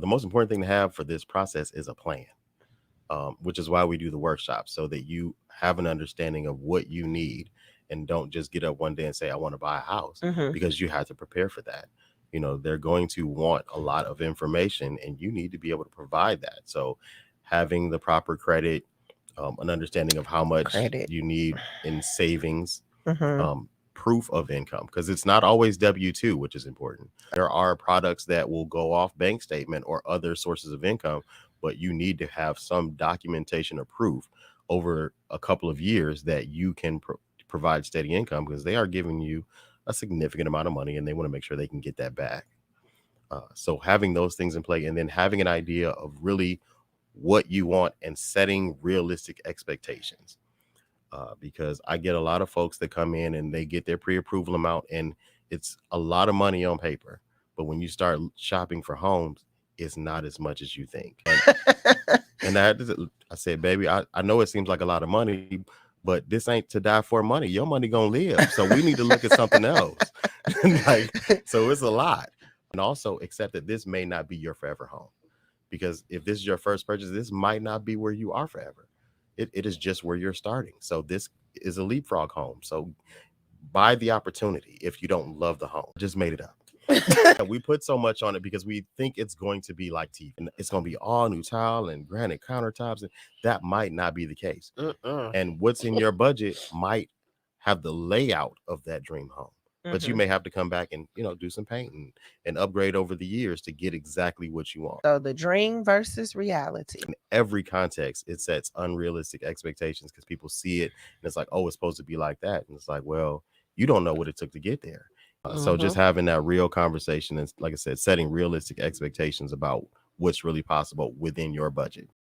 most important thing to have for this process is a plan, which is why we do the workshop, so that you have an understanding of what you need and don't just get up one day and say, I want to buy a house, because you have to prepare for that. They're going to want a lot of information and you need to be able to provide that. So having the proper credit, an understanding of how much you need in savings, proof of income, because it's not always W-2, which is important. There are products that will go off bank statement or other sources of income, but you need to have some documentation or proof over a couple of years that you can provide steady income, because they are giving you a significant amount of money and they want to make sure they can get that back. So having those things in play, and then having an idea of really what you want and setting realistic expectations. Because I get a lot of folks that come in and they get their pre-approval amount and it's a lot of money on paper, but when you start shopping for homes, it's not as much as you think. And I said, baby, I know it seems like a lot of money, but this ain't to die for money. Your money gonna live, so we need to look at something else. So it's a lot. And also accept that this may not be your forever home, because if this is your first purchase, this might not be where you are forever. It is just where you're starting. So this is a leapfrog home. So buy the opportunity if you don't love the home. Just made it up. We put so much on it because we think it's going to be like TV. And it's going to be all new tile and granite countertops. And that might not be the case. And what's in your budget might have the layout of that dream home. But you may have to come back and, do some painting and upgrade over the years to get exactly what you want. So the dream versus reality. In every context, it sets unrealistic expectations because people see it and it's like, oh, it's supposed to be like that. And it's like, well, you don't know what it took to get there. So just having that real conversation and, like I said, setting realistic expectations about what's really possible within your budget.